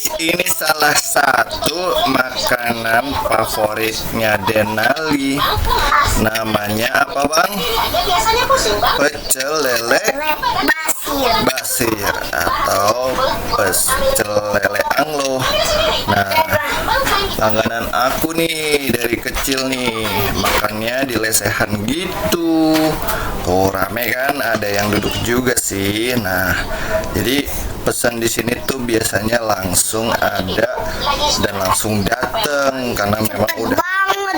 guys, ini salah satu makanan favoritnya Denali. Namanya apa bang? Pecel lele basir atau pecel lele anglo. Nah, langganan aku nih dari kecil nih, makannya di lesehan gitu. Tuh rame kan, ada yang duduk juga sih. Nah, jadi pesan di sini tuh biasanya langsung ada dan langsung dateng karena memang udah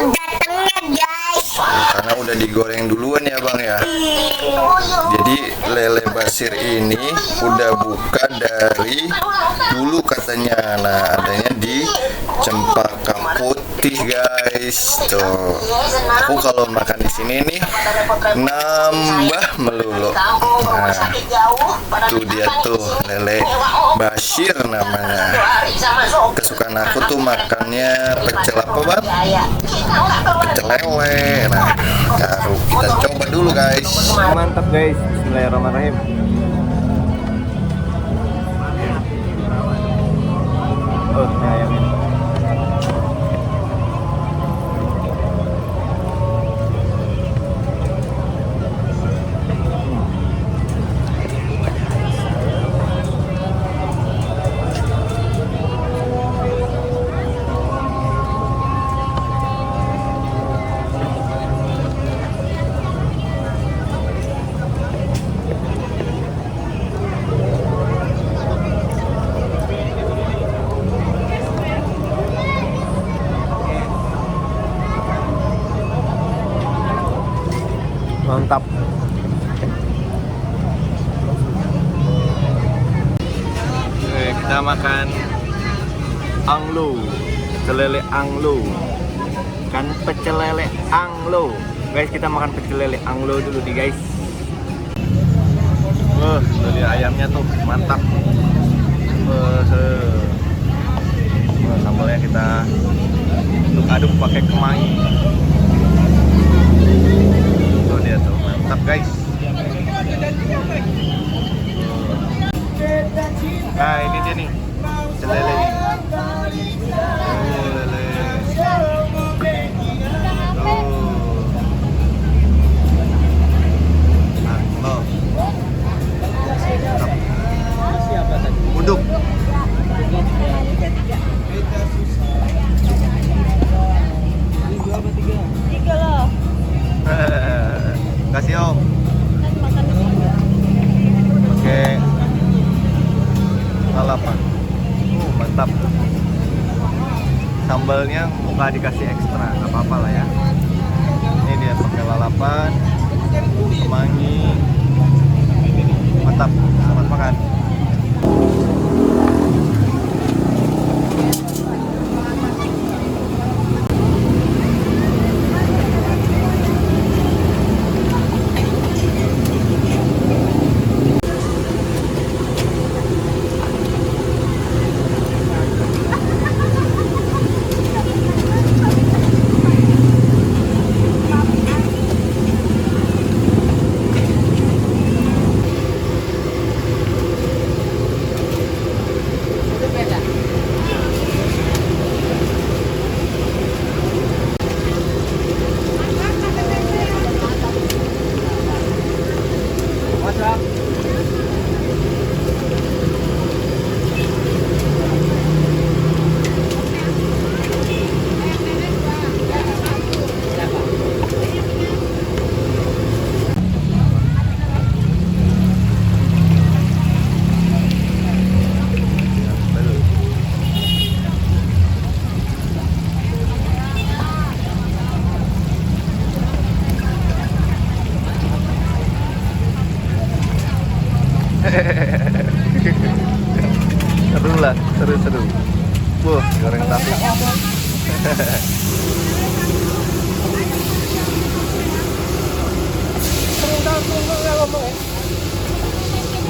datangnya guys. karena udah digoreng duluan ya bang ya. Jadi lele basir ini udah buka dari dulu katanya. Nah, adanya di Cempaka Putih guys. Tuh, aku kalau makan di sini nih nambah melulu. Nah, tuh dia tuh lele basir namanya. Kesukaan aku tuh makannya pecel apa bang? Pecel lele. Nah, baru kita coba dulu guys. Mantap guys, bismillahirrahmanirrahim. Oh, ini ayamnya. Mantap. Oke, kita makan anglo, pecel lele anglo, kan pecel lele anglo. Guys, kita makan pecel lele anglo dulu nih guys. Wah, lele ayamnya tuh mantap. Sambalnya kita aduk pakai kemangi. Tuh dia tuh, mantap guys. Nah, ini dia nih, pecel lele nih. Lele. Tuh. Uduk. Tiga loh. Kasih om. Oke. Lalapan. Mantap. Sambalnya muka dikasih ekstra, nggak apa-apa lah ya. Ini dia pakai lalapan, kemangi. Mantap. Selamat makan. Seru lah, seru. Wah, goreng tahu. Tunggu ngomong ya.